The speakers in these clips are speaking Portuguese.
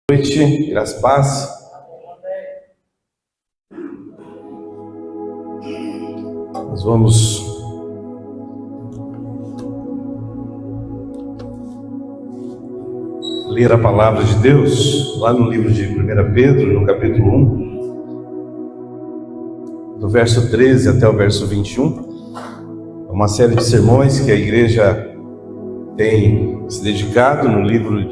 Noite, graças e paz. Nós vamos ler a palavra de Deus lá no livro de 1 Pedro, no capítulo 1, do verso 13 até o verso 21. É uma série de sermões que a igreja tem se dedicado no livro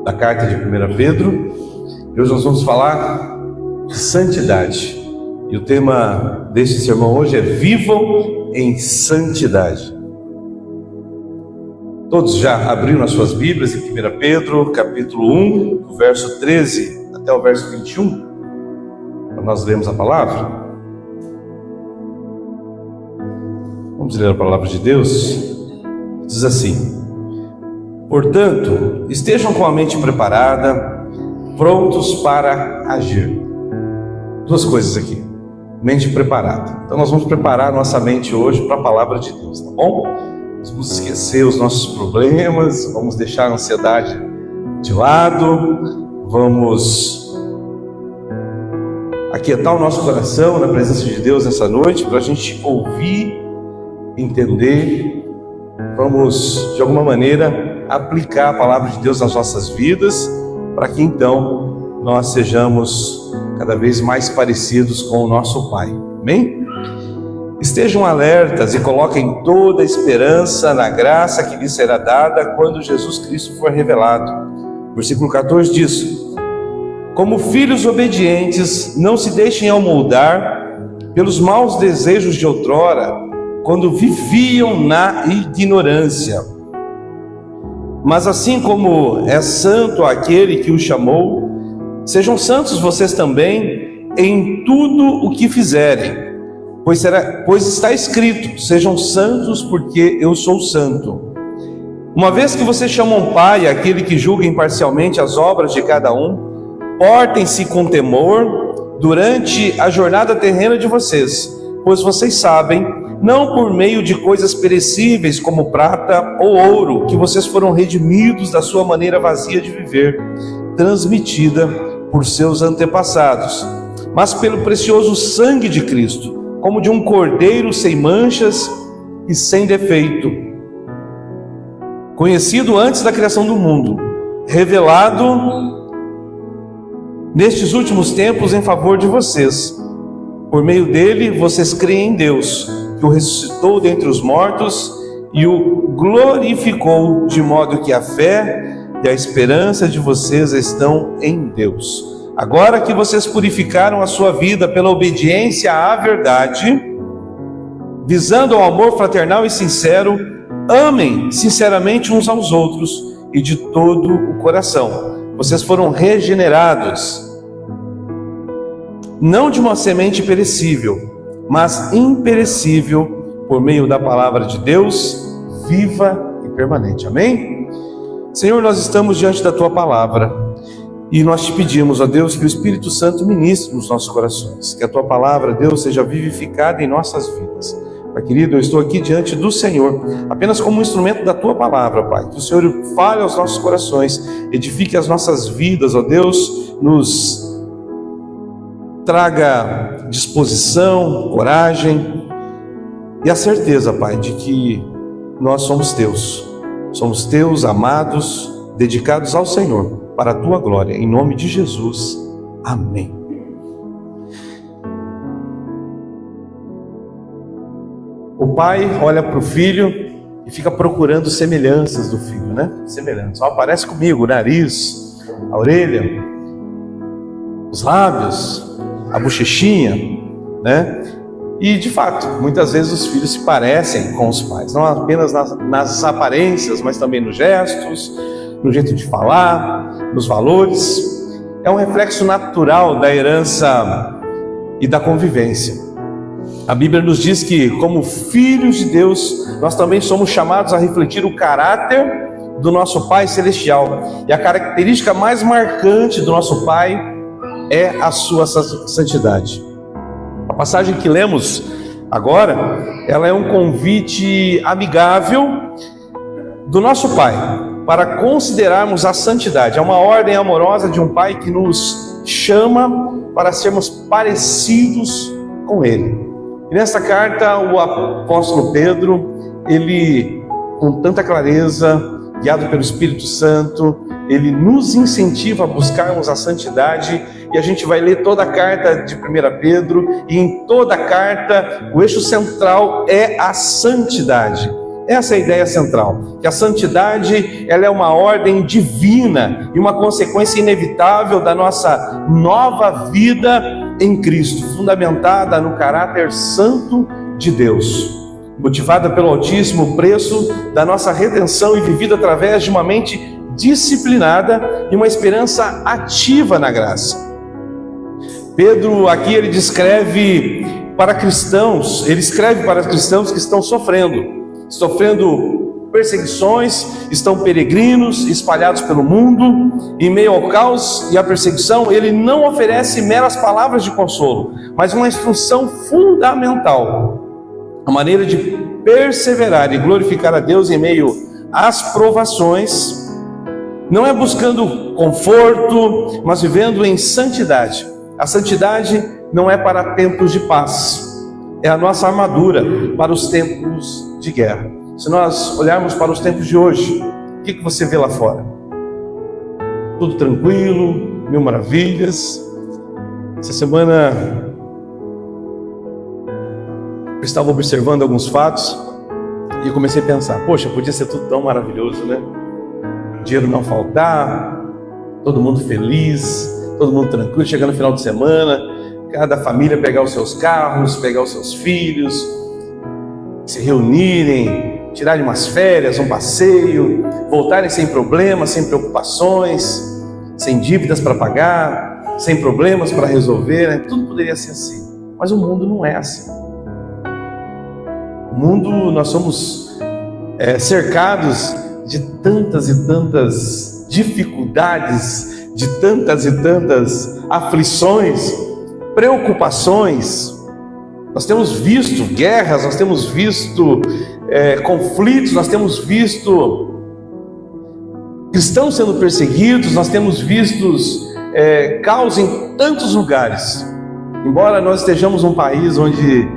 da carta de 1 Pedro. E hoje nós vamos falar de santidade. E o tema deste sermão hoje é: vivam em santidade. Todos já abriram as suas Bíblias em 1 Pedro, capítulo 1, do verso 13 até o verso 21, para nós lermos a palavra? Vamos ler a palavra de Deus. Diz assim: portanto, estejam com a mente preparada, prontos para agir. Duas coisas aqui: mente preparada. Então nós vamos preparar nossa mente hoje para a palavra de Deus, tá bom? Nós vamos esquecer os nossos problemas, vamos deixar a ansiedade de lado, vamos aquietar o nosso coração na presença de Deus nessa noite, para a gente ouvir, entender. Vamos, de alguma maneira, aplicar a palavra de Deus nas nossas vidas, para que então nós sejamos cada vez mais parecidos com o nosso Pai. Amém? Estejam alertas e coloquem toda a esperança na graça que lhes será dada quando Jesus Cristo for revelado. Versículo 14 diz: como filhos obedientes, não se deixem amoldar pelos maus desejos de outrora, quando viviam na ignorância. Mas assim como é santo aquele que o chamou, sejam santos vocês também em tudo o que fizerem, pois está escrito: sejam santos porque eu sou santo. Uma vez que vocês chamam Pai aquele que julga imparcialmente as obras de cada um, portem-se com temor durante a jornada terrena de vocês, pois vocês sabem, não por meio de coisas perecíveis como prata ou ouro, que vocês foram redimidos da sua maneira vazia de viver, transmitida por seus antepassados, mas pelo precioso sangue de Cristo, como de um cordeiro sem manchas e sem defeito, conhecido antes da criação do mundo, revelado nestes últimos tempos em favor de vocês. Por meio dele, vocês creem em Deus, que o ressuscitou dentre os mortos e o glorificou, de modo que a fé e a esperança de vocês estão em Deus. Agora que vocês purificaram a sua vida pela obediência à verdade, visando ao amor fraternal e sincero, amem sinceramente uns aos outros e de todo o coração. Vocês foram regenerados, não de uma semente perecível, mas imperecível, por meio da palavra de Deus, viva e permanente. Amém? Senhor, nós estamos diante da Tua palavra e nós te pedimos, ó Deus, que o Espírito Santo ministre nos nossos corações, que a Tua palavra, Deus, seja vivificada em nossas vidas. Pai querido, eu estou aqui diante do Senhor, apenas como um instrumento da Tua palavra, Pai. Que o Senhor fale aos nossos corações, edifique as nossas vidas, ó Deus, nos traga disposição, coragem e a certeza, Pai, de que nós somos Teus, amados, dedicados ao Senhor, para a Tua glória, em nome de Jesus. Amém. O pai olha para o filho e fica procurando semelhanças do filho, né? Semelhanças. Ó, parece comigo o nariz, a orelha, os lábios, a bochechinha, né? E de fato, muitas vezes os filhos se parecem com os pais, não apenas nas aparências, mas também nos gestos, no jeito de falar, nos valores. É um reflexo natural da herança e da convivência. A Bíblia nos diz que, como filhos de Deus, nós também somos chamados a refletir o caráter do nosso Pai Celestial. E a característica mais marcante do nosso Pai é a sua santidade. A passagem que lemos agora, ela é um convite amigável do nosso Pai para considerarmos a santidade. É uma ordem amorosa de um Pai que nos chama para sermos parecidos com Ele. E nesta carta, o apóstolo Pedro, ele, com tanta clareza, guiado pelo Espírito Santo, ele nos incentiva a buscarmos a santidade, e a gente vai ler toda a carta de 1 Pedro, e em toda a carta o eixo central é a santidade. Essa é a ideia central, que a santidade ela é uma ordem divina e uma consequência inevitável da nossa nova vida em Cristo, fundamentada no caráter santo de Deus, motivada pelo altíssimo preço da nossa redenção e vivida através de uma mente disciplinada e uma esperança ativa na graça. Pedro aqui ele escreve para cristãos que estão sofrendo perseguições, estão peregrinos, espalhados pelo mundo, em meio ao caos e à perseguição. Ele não oferece meras palavras de consolo, mas uma instrução fundamental, a maneira de perseverar e glorificar a Deus em meio às provações. Não é buscando conforto, mas vivendo em santidade. A santidade não é para tempos de paz, é a nossa armadura para os tempos de guerra. Se nós olharmos para os tempos de hoje, o que você vê lá fora? Tudo tranquilo, mil maravilhas. Essa semana eu estava observando alguns fatos e comecei a pensar, poxa, podia ser tudo tão maravilhoso, né? Dinheiro não faltar, todo mundo feliz, todo mundo tranquilo, chegando no final de semana, cada família pegar os seus carros, pegar os seus filhos, se reunirem, tirarem umas férias, um passeio, voltarem sem problemas, sem preocupações, sem dívidas para pagar, sem problemas para resolver, né? Tudo poderia ser assim, mas o mundo não é assim. O mundo, nós somos cercados de tantas e tantas dificuldades, de tantas e tantas aflições, preocupações. Nós temos visto guerras, nós temos visto conflitos, nós temos visto cristãos sendo perseguidos, nós temos visto caos em tantos lugares. Embora nós estejamos num país onde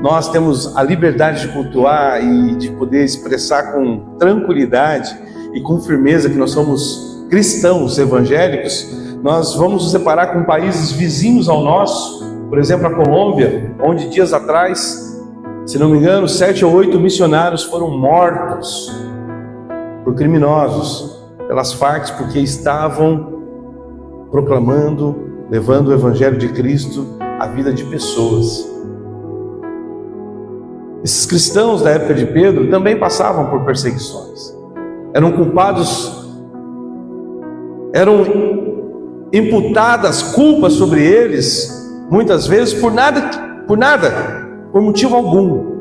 nós temos a liberdade de cultuar e de poder expressar com tranquilidade e com firmeza que nós somos cristãos evangélicos, nós vamos nos deparar com países vizinhos ao nosso, por exemplo a Colômbia, onde dias atrás, se não me engano, 7 ou 8 missionários foram mortos por criminosos, pelas Farc, porque estavam proclamando, levando o Evangelho de Cristo à vida de pessoas. Esses cristãos da época de Pedro também passavam por perseguições, eram culpados, eram imputadas culpas sobre eles, muitas vezes por nada, por motivo algum.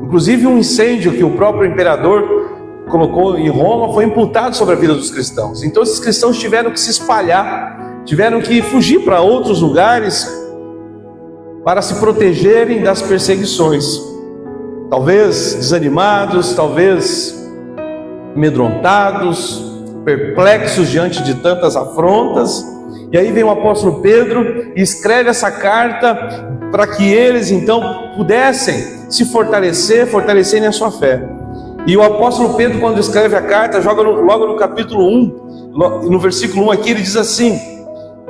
Inclusive um incêndio que o próprio imperador colocou em Roma foi imputado sobre a vida dos cristãos. Então esses cristãos tiveram que se espalhar, tiveram que fugir para outros lugares para se protegerem das perseguições. Talvez desanimados, talvez amedrontados, perplexos diante de tantas afrontas. E aí vem o apóstolo Pedro e escreve essa carta para que eles então pudessem se fortalecerem a sua fé. E o apóstolo Pedro, quando escreve a carta, logo no capítulo 1, no versículo 1 aqui, ele diz assim: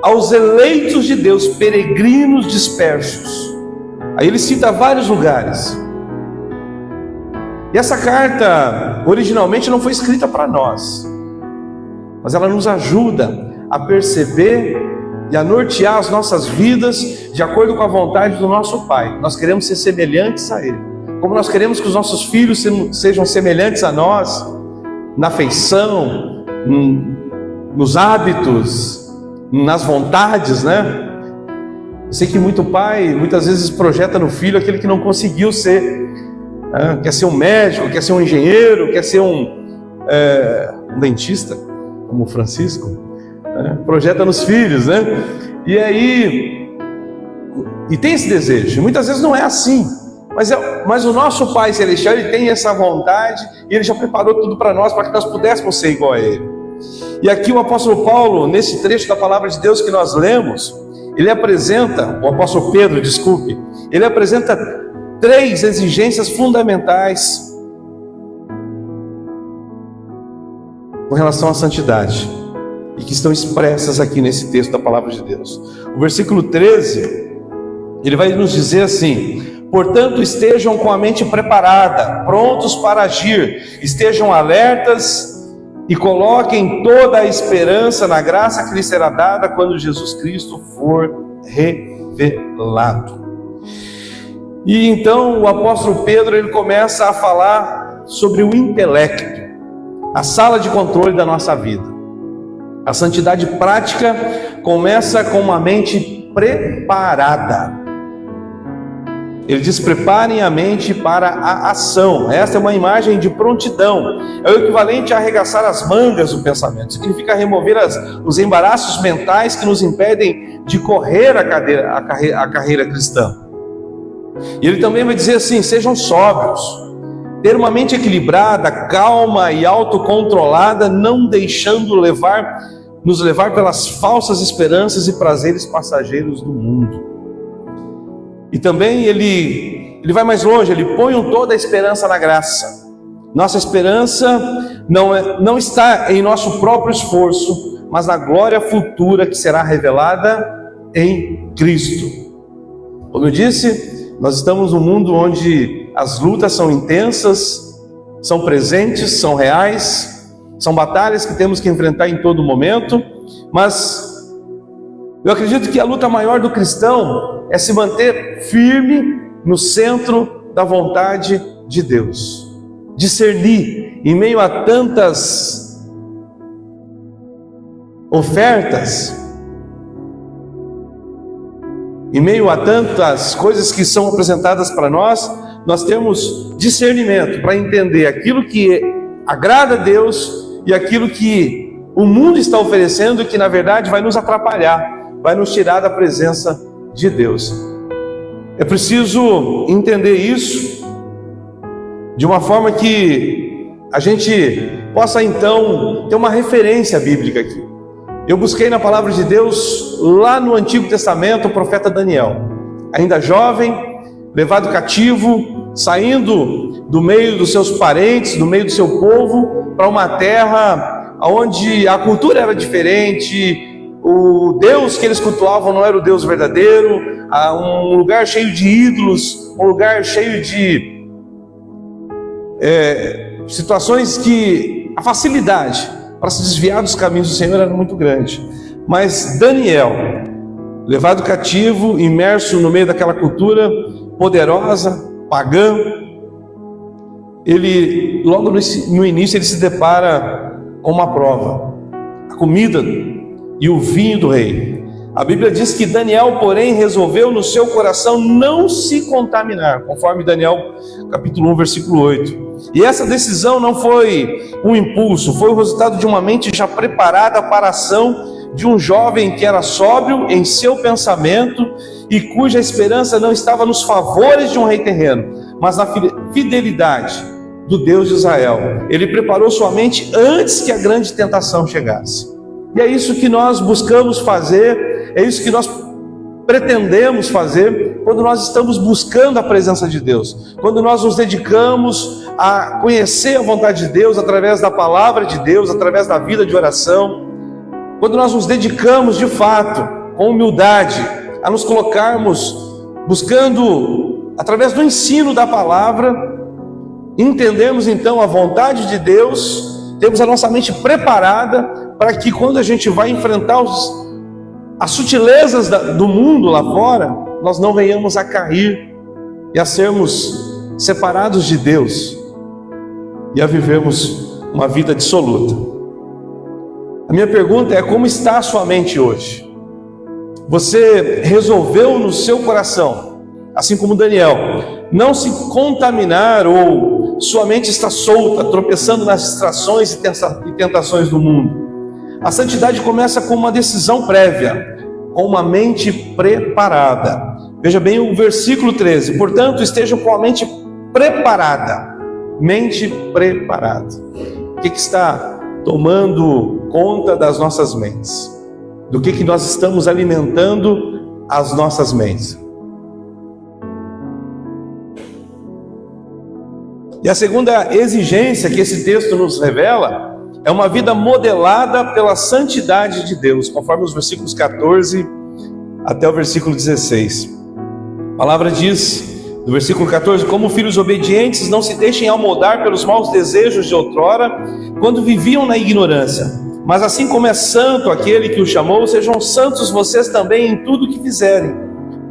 aos eleitos de Deus, peregrinos dispersos. Aí ele cita vários lugares. E essa carta, originalmente, não foi escrita para nós, mas ela nos ajuda a perceber e a nortear as nossas vidas de acordo com a vontade do nosso Pai. Nós queremos ser semelhantes a Ele, como nós queremos que os nossos filhos sejam semelhantes a nós, na afeição, nos hábitos, nas vontades, né? Eu sei que muito pai, muitas vezes projeta no filho aquele que não conseguiu ser, quer ser um médico, quer ser um engenheiro, quer ser um dentista, como o Francisco, projeta nos filhos, né? E aí, e tem esse desejo, muitas vezes não é assim, Mas o nosso Pai Celestial, Ele tem essa vontade e Ele já preparou tudo para nós, para que nós pudéssemos ser igual a Ele. E aqui o apóstolo Paulo, nesse trecho da palavra de Deus que nós lemos, o apóstolo Pedro, ele apresenta 3 exigências fundamentais com relação à santidade, e que estão expressas aqui nesse texto da palavra de Deus. O versículo 13, ele vai nos dizer assim: portanto, estejam com a mente preparada, prontos para agir, estejam alertas e coloquem toda a esperança na graça que lhes será dada quando Jesus Cristo for revelado. E então o apóstolo Pedro, ele começa a falar sobre o intelecto, a sala de controle da nossa vida. A santidade prática começa com uma mente preparada. Ele diz: preparem a mente para a ação. Esta é uma imagem de prontidão. É o equivalente a arregaçar as mangas do pensamento. Significa remover os embaraços mentais que nos impedem de correr a carreira cristã. E ele também vai dizer assim: sejam sóbrios. Ter uma mente equilibrada, calma e autocontrolada, não deixando nos levar pelas falsas esperanças e prazeres passageiros do mundo. E também ele vai mais longe, ele põe toda a esperança na graça. Nossa esperança não está em nosso próprio esforço, mas na glória futura que será revelada em Cristo. Como eu disse, nós estamos num mundo onde as lutas são intensas, são presentes, são reais, são batalhas que temos que enfrentar em todo momento, mas eu acredito que a luta maior do cristão é se manter firme no centro da vontade de Deus. Discernir em meio a tantas ofertas, em meio a tantas coisas que são apresentadas para nós, nós temos discernimento para entender aquilo que agrada a Deus e aquilo que o mundo está oferecendo, que na verdade vai nos atrapalhar, vai nos tirar da presença de Deus. É preciso entender isso de uma forma que a gente possa então ter uma referência bíblica aqui. Eu busquei na palavra de Deus lá no Antigo Testamento o profeta Daniel, ainda jovem, levado cativo, saindo do meio dos seus parentes, do meio do seu povo, para uma terra onde a cultura era diferente. O Deus que eles cultuavam não era o Deus verdadeiro, um lugar cheio de ídolos, um lugar cheio de situações que a facilidade para se desviar dos caminhos do Senhor era muito grande. Mas Daniel, levado cativo, imerso no meio daquela cultura poderosa, pagã, ele logo no início ele se depara com uma prova: a comida e o vinho do rei. A Bíblia diz que Daniel, porém, resolveu no seu coração não se contaminar, conforme Daniel capítulo 1, versículo 8. E essa decisão não foi um impulso, foi o resultado de uma mente já preparada para a ação, de um jovem que era sóbrio em seu pensamento e cuja esperança não estava nos favores de um rei terreno, mas na fidelidade do Deus de Israel. Ele preparou sua mente antes que a grande tentação chegasse. E é isso que nós buscamos fazer, é isso que nós pretendemos fazer quando nós estamos buscando a presença de Deus, quando nós nos dedicamos a conhecer a vontade de Deus através da palavra de Deus, através da vida de oração, quando nós nos dedicamos de fato, com humildade, a nos colocarmos buscando, através do ensino da palavra, entendemos então a vontade de Deus, temos a nossa mente preparada para que quando a gente vai enfrentar as sutilezas do mundo lá fora, nós não venhamos a cair e a sermos separados de Deus e a vivermos uma vida dissoluta. A minha pergunta é: como está a sua mente hoje? Você resolveu no seu coração, assim como Daniel, não se contaminar, ou sua mente está solta, tropeçando nas distrações e tentações do mundo? A santidade começa com uma decisão prévia, com uma mente preparada. Veja bem o versículo 13: portanto, estejam com a mente preparada. Mente preparada. O que está tomando conta das nossas mentes? Do que nós estamos alimentando as nossas mentes? E a segunda exigência que esse texto nos revela é uma vida modelada pela santidade de Deus, conforme os versículos 14 até o versículo 16. A palavra diz, no versículo 14: como filhos obedientes, não se deixem amoldar pelos maus desejos de outrora, quando viviam na ignorância. Mas assim como é santo aquele que o chamou, sejam santos vocês também em tudo que fizerem.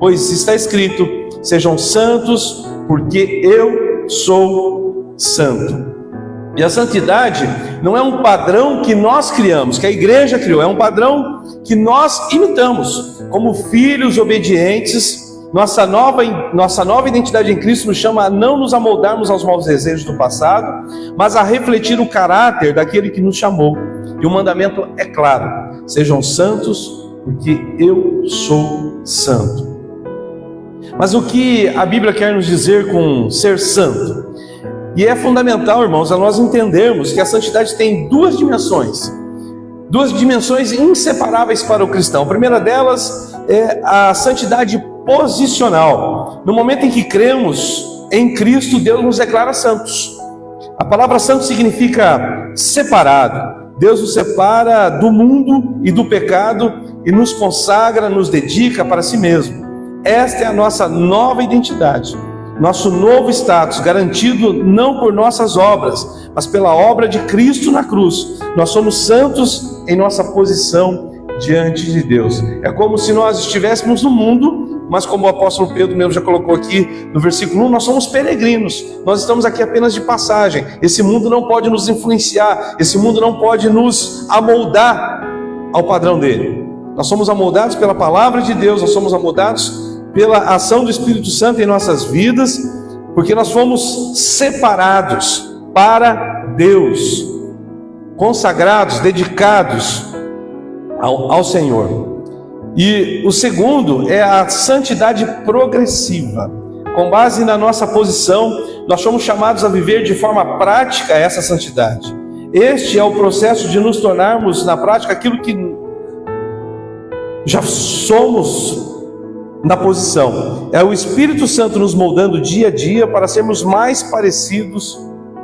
Pois está escrito: sejam santos, porque eu sou santo. E a santidade não é um padrão que nós criamos, que a igreja criou, é um padrão que nós imitamos. Como filhos obedientes, nossa nova identidade em Cristo nos chama a não nos amoldarmos aos maus desejos do passado, mas a refletir o caráter daquele que nos chamou. E o mandamento é claro: sejam santos, porque eu sou santo. Mas o que a Bíblia quer nos dizer com ser santo? E é fundamental, irmãos, a nós entendermos que a santidade tem duas dimensões inseparáveis para o cristão. A primeira delas é a santidade posicional. No momento em que cremos em Cristo, Deus nos declara santos. A palavra santo significa separado. Deus nos separa do mundo e do pecado e nos consagra, nos dedica para si mesmo. Esta é a nossa nova identidade, nosso novo status, garantido não por nossas obras, mas pela obra de Cristo na cruz. Nós somos santos em nossa posição diante de Deus. É como se nós estivéssemos no mundo, mas como o apóstolo Pedro mesmo já colocou aqui no versículo 1, nós somos peregrinos, nós estamos aqui apenas de passagem. Esse mundo não pode nos influenciar, esse mundo não pode nos amoldar ao padrão dele. Nós somos amoldados pela palavra de Deus, nós somos amoldados pela ação do Espírito Santo em nossas vidas, porque nós fomos separados para Deus, consagrados, dedicados ao Senhor. E o segundo é a santidade progressiva. Com base na nossa posição, nós somos chamados a viver de forma prática essa santidade. Este é o processo de nos tornarmos na prática aquilo que já somos na posição. É o Espírito Santo nos moldando dia a dia para sermos mais parecidos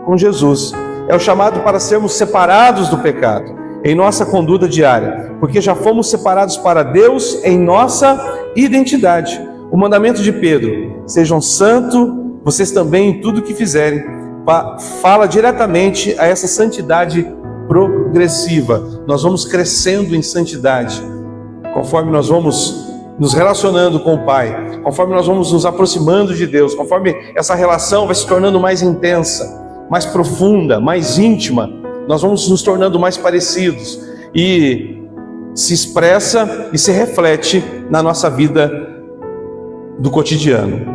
com Jesus. É o chamado para sermos separados do pecado em nossa conduta diária, porque já fomos separados para Deus em nossa identidade. O mandamento de Pedro: sejam santos vocês também em tudo que fizerem, fala diretamente a essa santidade progressiva. Nós vamos crescendo em santidade conforme nós vamos nos relacionando com o Pai, conforme nós vamos nos aproximando de Deus, conforme essa relação vai se tornando mais intensa, mais profunda, mais íntima, nós vamos nos tornando mais parecidos, e se expressa e se reflete na nossa vida do cotidiano.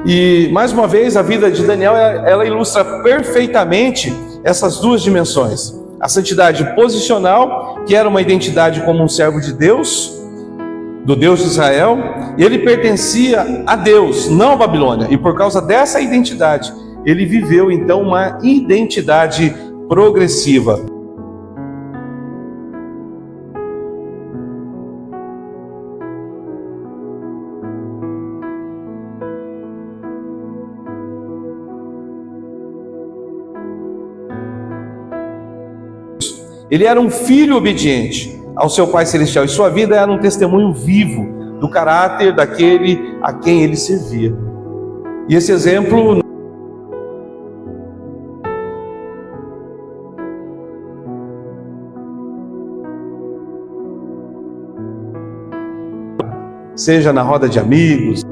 E mais uma vez a vida de Daniel, ela ilustra perfeitamente essas duas dimensões: a santidade posicional, que era uma identidade como um servo de Deus, do Deus de Israel, e ele pertencia a Deus, não à Babilônia, e por causa dessa identidade, ele viveu então uma identidade progressiva. Ele era um filho obediente ao seu Pai Celestial, e sua vida era um testemunho vivo do caráter daquele a quem ele servia. E esse exemplo, seja na roda de amigos,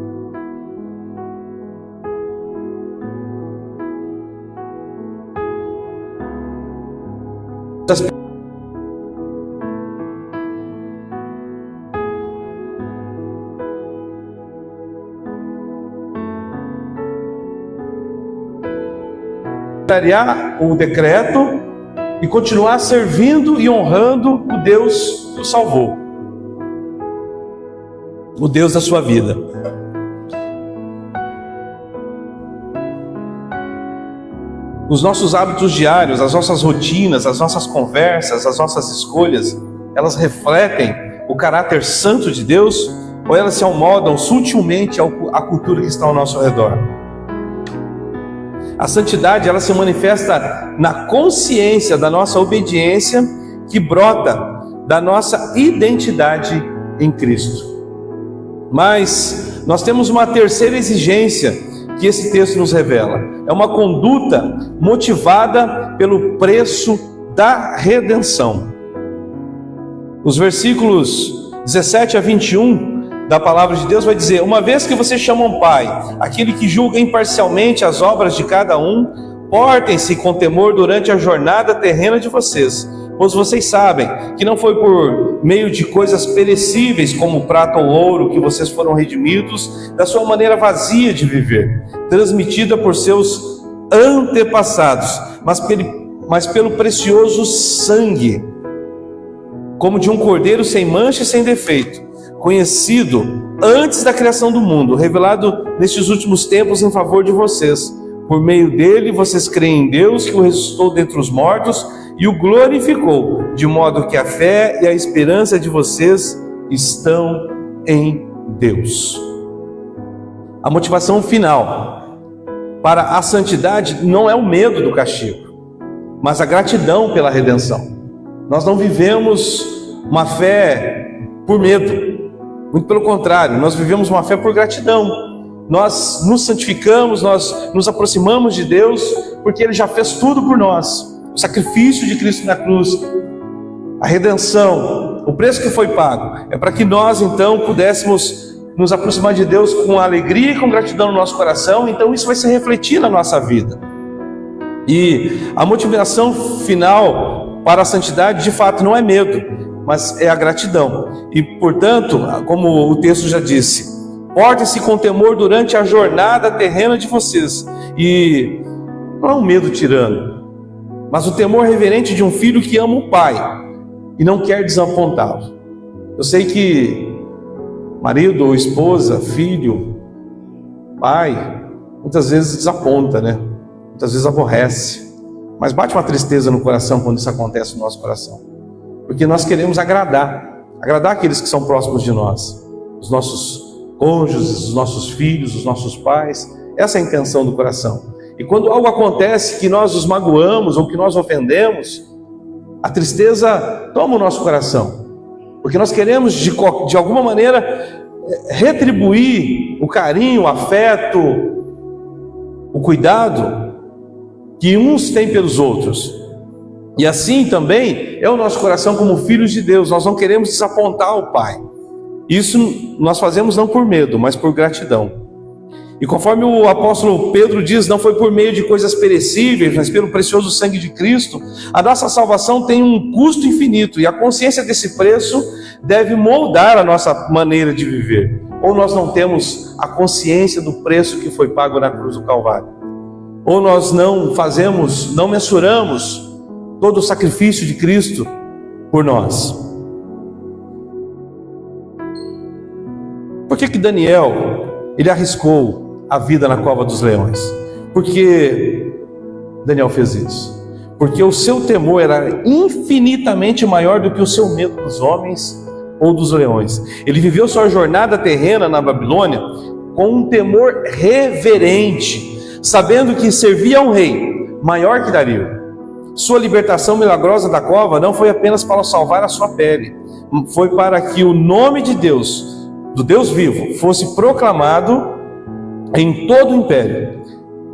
o decreto e continuar servindo e honrando o Deus que o salvou. o Deus da sua vida. Os nossos hábitos diários, as nossas rotinas, as nossas conversas, as nossas escolhas, elas refletem o caráter santo de Deus ou elas se amoldam sutilmente à cultura que está ao nosso redor? A santidade, ela se manifesta na consciência da nossa obediência que brota da nossa identidade em Cristo. Mas nós temos uma terceira exigência que esse texto nos revela. É uma conduta motivada pelo preço da redenção. Os versículos 17 a 21 da palavra de Deus vai dizer: uma vez que vocês chamam Pai aquele que julga imparcialmente as obras de cada um, portem-se com temor durante a jornada terrena de vocês, pois vocês sabem que não foi por meio de coisas perecíveis como prata ou ouro que vocês foram redimidos da sua maneira vazia de viver, transmitida por seus antepassados, mas pelo precioso sangue, como de um cordeiro sem mancha e sem defeito, conhecido antes da criação do mundo, revelado nestes últimos tempos em favor de vocês. Por meio dele, vocês creem em Deus, que o ressuscitou dentre os mortos e o glorificou, de modo que a fé e a esperança de vocês estão em Deus. A motivação final para a santidade não é o medo do castigo, mas a gratidão pela redenção. Nós não vivemos uma fé por medo, muito pelo contrário, nós vivemos uma fé por gratidão. Nós nos santificamos, nós nos aproximamos de Deus, porque Ele já fez tudo por nós. O sacrifício de Cristo na cruz, a redenção, o preço que foi pago, é para que nós então pudéssemos nos aproximar de Deus com alegria e com gratidão no nosso coração. Então isso vai se refletir na nossa vida. E a motivação final para a santidade, de fato, não é medo, mas é a gratidão. E, portanto, como o texto já disse, portem-se com temor durante a jornada terrena de vocês. E não é um medo tirano, mas o temor reverente de um filho que ama o pai e não quer desapontá-lo. Eu sei que marido ou esposa, filho, pai, muitas vezes desaponta, né? Muitas vezes aborrece. Mas bate uma tristeza no coração quando isso acontece no nosso coração. Porque nós queremos agradar aqueles que são próximos de nós, os nossos cônjuges, os nossos filhos, os nossos pais. Essa é a intenção do coração. E quando algo acontece que nós os magoamos ou que nós ofendemos, a tristeza toma o nosso coração, porque nós queremos de alguma maneira retribuir o carinho, o afeto, o cuidado que uns têm pelos outros. E assim também é o nosso coração como filhos de Deus. Nós não queremos desapontar o Pai. Isso nós fazemos não por medo, mas por gratidão. E conforme o apóstolo Pedro diz, não foi por meio de coisas perecíveis, mas pelo precioso sangue de Cristo. A nossa salvação tem um custo infinito, e a consciência desse preço deve moldar a nossa maneira de viver. Ou nós não temos a consciência do preço que foi pago na cruz do Calvário, ou nós não mensuramos todo o sacrifício de Cristo por nós. Por que Daniel, ele arriscou a vida na cova dos leões? Porque Daniel fez isso? Porque o seu temor era infinitamente maior do que o seu medo dos homens ou dos leões. Ele viveu sua jornada terrena na Babilônia com um temor reverente, sabendo que servia a um rei maior que Dario. Sua libertação milagrosa da cova não foi apenas para salvar a sua pele, foi para que o nome de Deus, do Deus vivo, fosse proclamado em todo o império.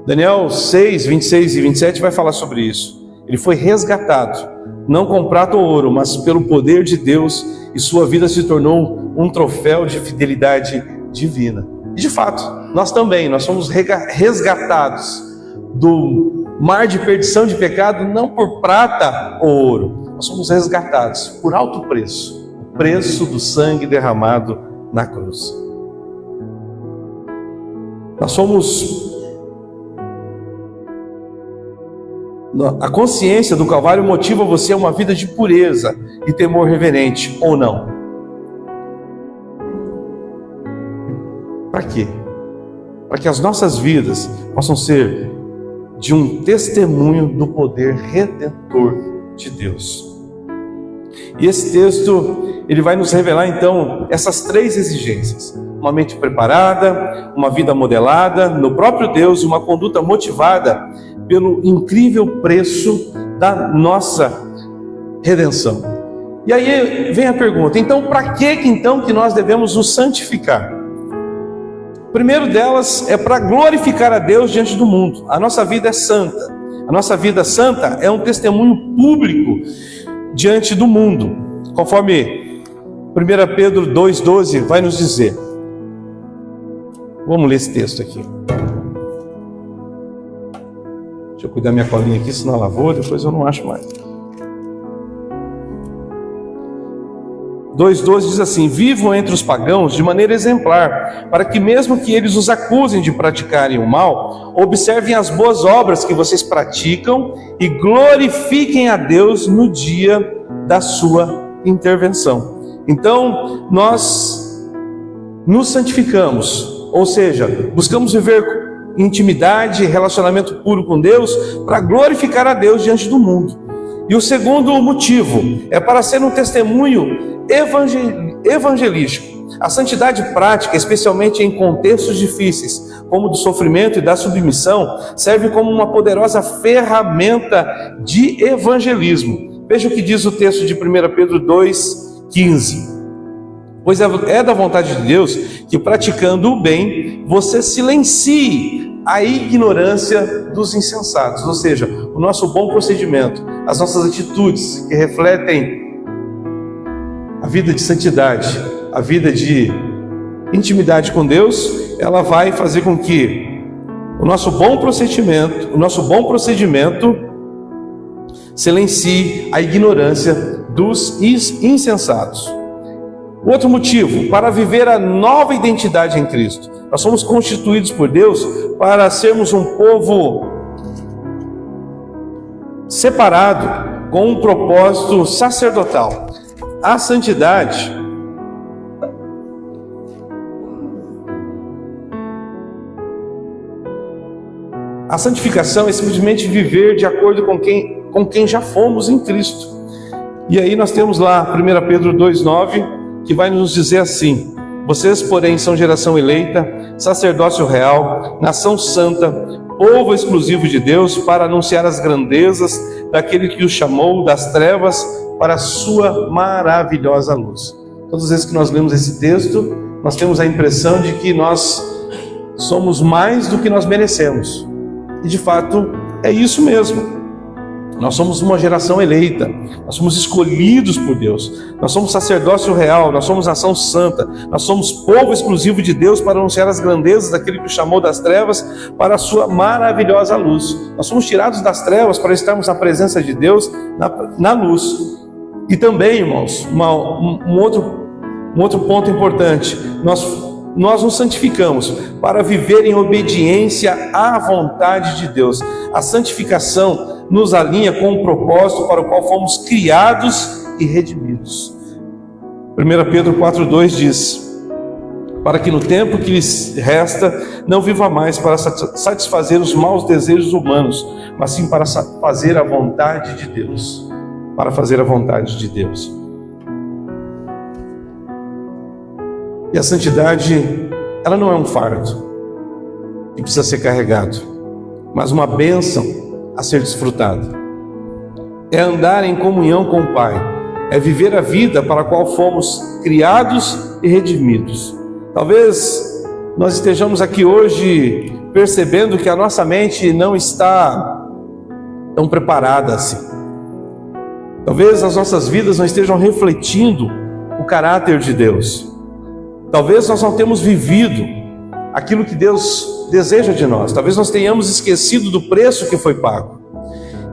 Daniel 6, 26 e 27 vai falar sobre isso. Ele foi resgatado, não com prata ou ouro, mas pelo poder de Deus, e sua vida se tornou um troféu de fidelidade divina. E de fato, nós também, nós somos resgatados do mar de perdição de pecado, não por prata ou ouro, nós somos resgatados por alto preço, o preço do sangue derramado na cruz. Nós somos... A consciência do Calvário motiva você a uma vida de pureza e temor reverente, ou não? Para quê? Para que as nossas vidas possam ser de um testemunho do poder redentor de Deus. E esse texto, ele vai nos revelar então essas três exigências: uma mente preparada, uma vida modelada no próprio Deus e uma conduta motivada pelo incrível preço da nossa redenção. E aí vem a pergunta: então para que nós devemos nos santificar? O primeiro delas é para glorificar a Deus diante do mundo. A nossa vida é santa. A nossa vida santa é um testemunho público diante do mundo, conforme 1 Pedro 2,12 vai nos dizer. Vamos ler esse texto aqui. Deixa eu cuidar minha colinha aqui, senão ela lavou, depois eu não acho mais. 2,12 diz assim: vivam entre os pagãos de maneira exemplar, para que mesmo que eles os acusem de praticarem o mal, observem as boas obras que vocês praticam e glorifiquem a Deus no dia da sua intervenção. Então, nós nos santificamos, ou seja, buscamos viver intimidade, relacionamento puro com Deus, para glorificar a Deus diante do mundo. E o segundo motivo é para ser um testemunho evangelístico. A santidade prática, especialmente em contextos difíceis, como o do sofrimento e da submissão, serve como uma poderosa ferramenta de evangelismo. Veja o que diz o texto de 1 Pedro 2,15. Pois é da vontade de Deus que, praticando o bem, você silencie a ignorância dos insensatos, ou seja, o nosso bom procedimento, as nossas atitudes que refletem a vida de santidade, a vida de intimidade com Deus, ela vai fazer com que o nosso bom procedimento silencie a ignorância dos insensatos. O outro motivo, para viver a nova identidade em Cristo. Nós somos constituídos por Deus para sermos um povo separado com um propósito sacerdotal. A santidade a santificação é simplesmente viver de acordo com quem já fomos em Cristo. E aí nós temos lá 1 Pedro 2,9, que vai nos dizer assim: vocês, porém, são geração eleita, sacerdócio real, nação santa, povo exclusivo de Deus, para anunciar as grandezas daquele que os chamou das trevas para a sua maravilhosa luz. Todas as vezes que nós lemos esse texto, nós temos a impressão de que nós somos mais do que nós merecemos. E de fato é isso mesmo. Nós somos uma geração eleita, nós somos escolhidos por Deus, nós somos sacerdócio real, nós somos nação santa, nós somos povo exclusivo de Deus para anunciar as grandezas daquele que o chamou das trevas para a sua maravilhosa luz. Nós somos tirados das trevas para estarmos na presença de Deus, na luz. E também, irmãos, um outro ponto importante, nós nos santificamos para viver em obediência à vontade de Deus. A santificação nos alinha com o propósito para o qual fomos criados e redimidos. 1 Pedro 4,2 diz: para que no tempo que lhes resta não viva mais para satisfazer os maus desejos humanos, mas sim para fazer a vontade de Deus. Para fazer a vontade de Deus. E a santidade, ela não é um fardo que precisa ser carregado, mas uma bênção a ser desfrutada. É andar em comunhão com o Pai, é viver a vida para a qual fomos criados e redimidos. Talvez nós estejamos aqui hoje percebendo que a nossa mente não está tão preparada assim. Talvez as nossas vidas não estejam refletindo o caráter de Deus. Talvez nós não tenhamos vivido aquilo que Deus deseja de nós. Talvez nós tenhamos esquecido do preço que foi pago.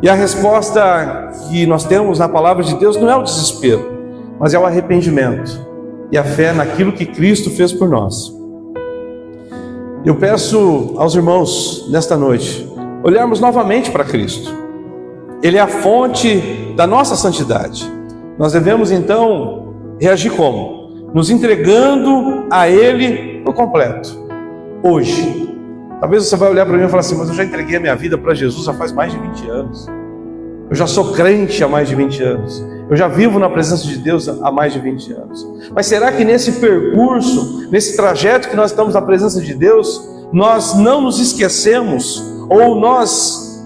E a resposta que nós temos na palavra de Deus não é o desespero, mas é o arrependimento e a fé naquilo que Cristo fez por nós. Eu peço aos irmãos nesta noite olharmos novamente para Cristo. Ele é a fonte da nossa santidade. Nós devemos então reagir como? Nos entregando a Ele por completo, hoje. Talvez você vai olhar para mim e falar assim, mas eu já entreguei a minha vida para Jesus já faz mais de 20 anos. Eu já sou crente há mais de 20 anos. Eu já vivo na presença de Deus há mais de 20 anos. Mas será que nesse percurso, nesse trajeto que nós estamos na presença de Deus, nós não nos esquecemos, ou nós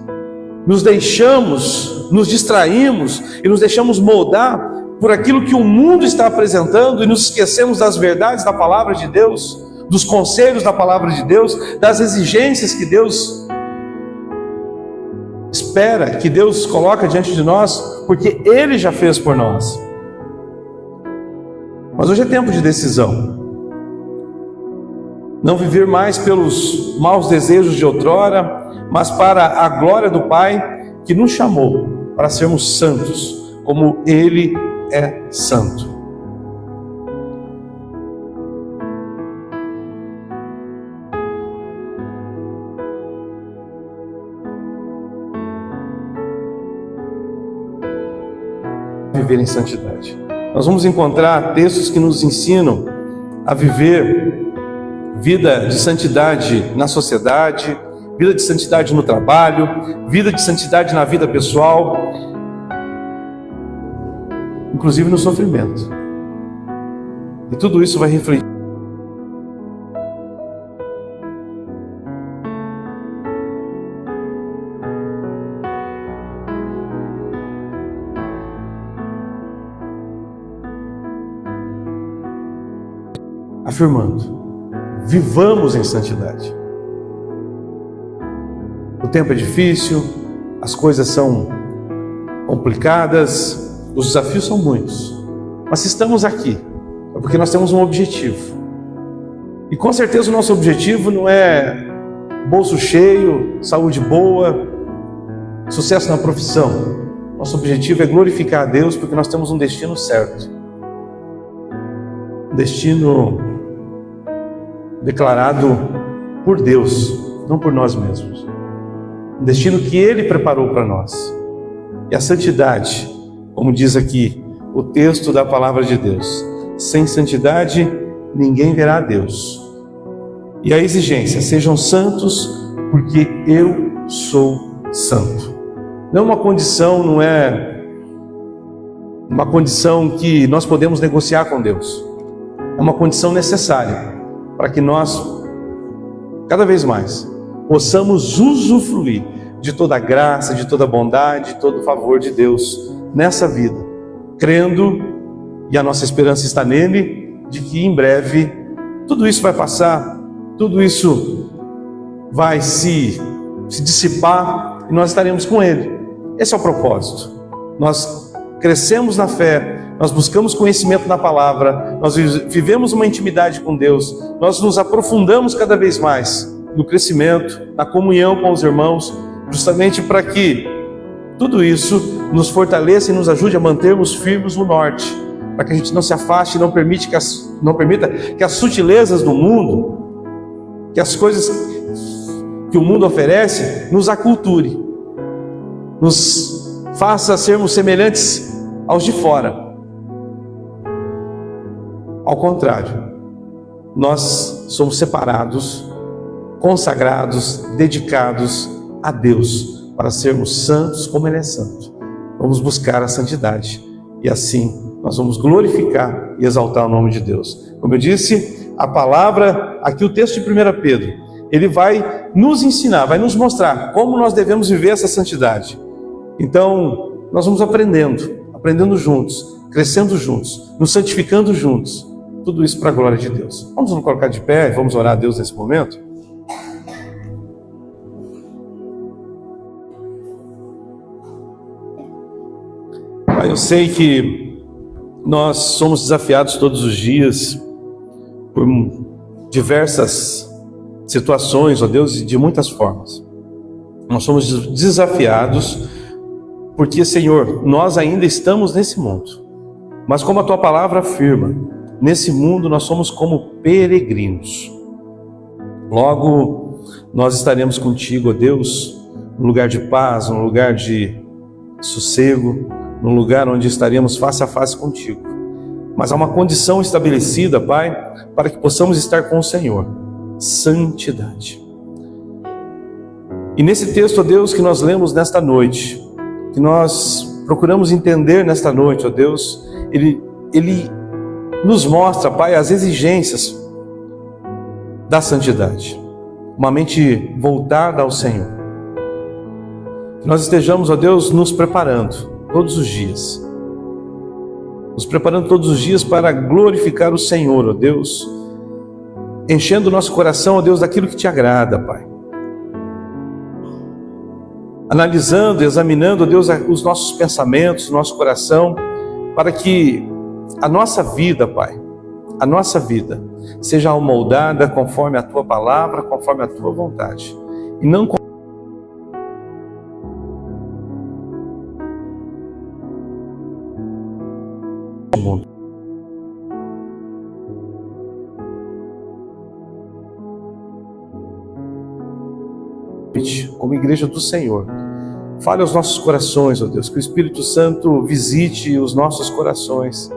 nos deixamos, nos distraímos e nos deixamos moldar por aquilo que o mundo está apresentando e nos esquecemos das verdades da palavra de Deus, dos conselhos da palavra de Deus, das exigências que Deus espera, que Deus coloca diante de nós, porque Ele já fez por nós. Mas hoje é tempo de decisão. Não viver mais pelos maus desejos de outrora, mas para a glória do Pai, que nos chamou para sermos santos, como Ele é santo. Viver em santidade. Nós vamos encontrar textos que nos ensinam a viver vida de santidade na sociedade, vida de santidade no trabalho, vida de santidade na vida pessoal, inclusive no sofrimento. E tudo isso vai refletir. Afirmando, vivamos em santidade. O tempo é difícil, as coisas são complicadas, os desafios são muitos. Mas se estamos aqui, é porque nós temos um objetivo. E com certeza o nosso objetivo não é bolso cheio, saúde boa, sucesso na profissão. Nosso objetivo é glorificar a Deus, porque nós temos um destino certo. Um destino declarado por Deus, não por nós mesmos. Um destino que Ele preparou para nós. E a santidade, como diz aqui o texto da palavra de Deus, sem santidade ninguém verá a Deus. E a exigência, sejam santos, porque eu sou santo. Não é uma condição que nós podemos negociar com Deus. É uma condição necessária para que nós, cada vez mais, possamos usufruir de toda a graça, de toda a bondade, de todo o favor de Deus nessa vida, crendo, e a nossa esperança está nele, de que em breve tudo isso vai passar, tudo isso vai se dissipar e nós estaremos com Ele. Esse é o propósito. Nós crescemos na fé, nós buscamos conhecimento na palavra, nós vivemos uma intimidade com Deus, nós nos aprofundamos cada vez mais no crescimento, na comunhão com os irmãos, justamente para que tudo isso nos fortaleça e nos ajude a mantermos firmes no norte, para que a gente não se afaste e não permita que as sutilezas do mundo, que as coisas que o mundo oferece, nos aculture, nos faça sermos semelhantes aos de fora. Ao contrário, nós somos separados, consagrados, dedicados a Deus, para sermos santos como Ele é santo. Vamos buscar a santidade, e assim nós vamos glorificar e exaltar o nome de Deus. Como eu disse, a palavra, aqui o texto de 1 Pedro, ele vai nos ensinar, vai nos mostrar como nós devemos viver essa santidade. Então, nós vamos aprendendo juntos, crescendo juntos, nos santificando juntos, tudo isso para a glória de Deus. Vamos nos colocar de pé e vamos orar a Deus nesse momento? Pai, eu sei que nós somos desafiados todos os dias por diversas situações, ó Deus, de muitas formas. Nós somos desafiados porque, Senhor, nós ainda estamos nesse mundo, mas como a Tua palavra afirma, nesse mundo nós somos como peregrinos. Logo, nós estaremos contigo, ó Deus, num lugar de paz, num lugar de sossego, num lugar onde estaremos face a face contigo. Mas há uma condição estabelecida, Pai, para que possamos estar com o Senhor. santidade. E nesse texto, ó Deus, que nós lemos nesta noite, que nós procuramos entender nesta noite, ó Deus, ele nos mostra, Pai, as exigências da santidade. Uma mente voltada ao Senhor. Que nós estejamos, ó Deus, nos preparando todos os dias. Nos preparando todos os dias para glorificar o Senhor, ó Deus. Enchendo o nosso coração, ó Deus, daquilo que te agrada, Pai. Analisando, examinando, ó Deus, os nossos pensamentos, o nosso coração, para que a nossa vida, Pai, a nossa vida seja amoldada conforme a Tua palavra, conforme a Tua vontade. E não conforme o mundo. Como igreja do Senhor, fale aos nossos corações, ó Deus, que o Espírito Santo visite os nossos corações,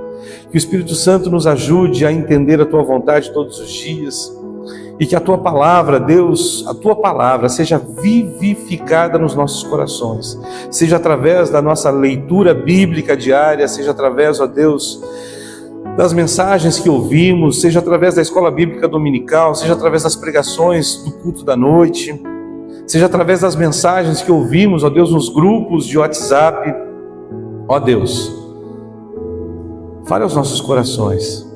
que o Espírito Santo nos ajude a entender a Tua vontade todos os dias, e que a Tua palavra, Deus, a Tua palavra seja vivificada nos nossos corações, seja através da nossa leitura bíblica diária, seja através, ó Deus, das mensagens que ouvimos, seja através da escola bíblica dominical, seja através das pregações do culto da noite, seja através das mensagens que ouvimos, ó Deus, nos grupos de WhatsApp. Ó Deus, fale aos nossos corações,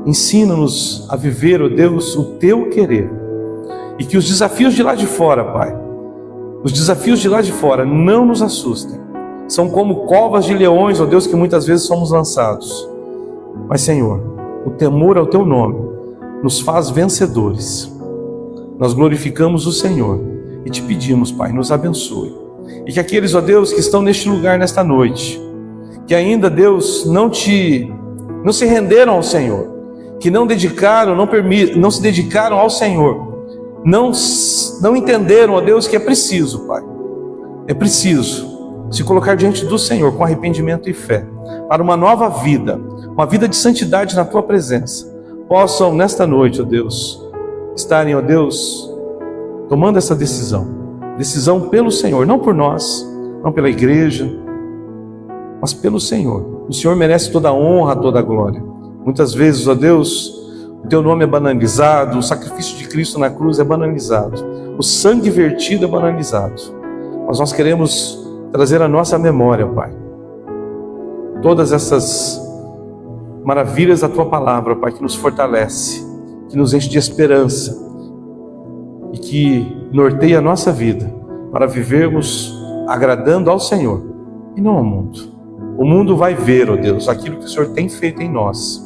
ensina-nos a viver, ó Deus, o Teu querer, e que os desafios de lá de fora, Pai, os desafios de lá de fora não nos assustem. São como covas de leões, ó Deus, que muitas vezes somos lançados. Mas, Senhor, o temor ao Teu nome nos faz vencedores. Nós glorificamos o Senhor e Te pedimos, Pai, nos abençoe. E que aqueles, ó Deus, que estão neste lugar nesta noite, que ainda, Deus, não se renderam ao Senhor, que não se dedicaram ao Senhor, não entenderam, ó Deus, que é preciso, Pai, é preciso se colocar diante do Senhor com arrependimento e fé, para uma nova vida, uma vida de santidade na Tua presença, possam nesta noite, ó Deus, estarem, ó Deus, tomando essa decisão pelo Senhor, não por nós, não pela igreja, mas pelo Senhor. O Senhor merece toda a honra, toda a glória. Muitas vezes, ó Deus, o Teu nome é banalizado, o sacrifício de Cristo na cruz é banalizado, o sangue vertido é banalizado. Mas nós queremos trazer à nossa memória, Pai, todas essas maravilhas da Tua palavra, Pai, que nos fortalece, que nos enche de esperança e que norteia a nossa vida para vivermos agradando ao Senhor e não ao mundo. O mundo vai ver, ó Deus, aquilo que o Senhor tem feito em nós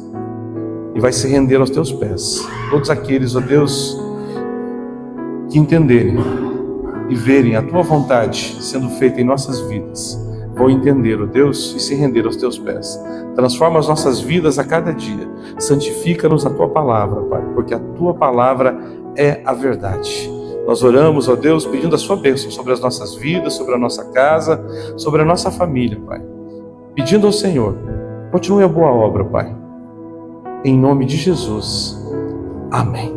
e vai se render aos Teus pés. Todos aqueles, ó Deus, que entenderem e verem a Tua vontade sendo feita em nossas vidas, vão entender, ó Deus, e se render aos Teus pés. Transforma as nossas vidas a cada dia. Santifica-nos a Tua palavra, Pai, porque a Tua palavra é a verdade. Nós oramos, ó Deus, pedindo a Sua bênção sobre as nossas vidas, sobre a nossa casa, sobre a nossa família, Pai. Pedindo ao Senhor, continue a boa obra, Pai. Em nome de Jesus. Amém.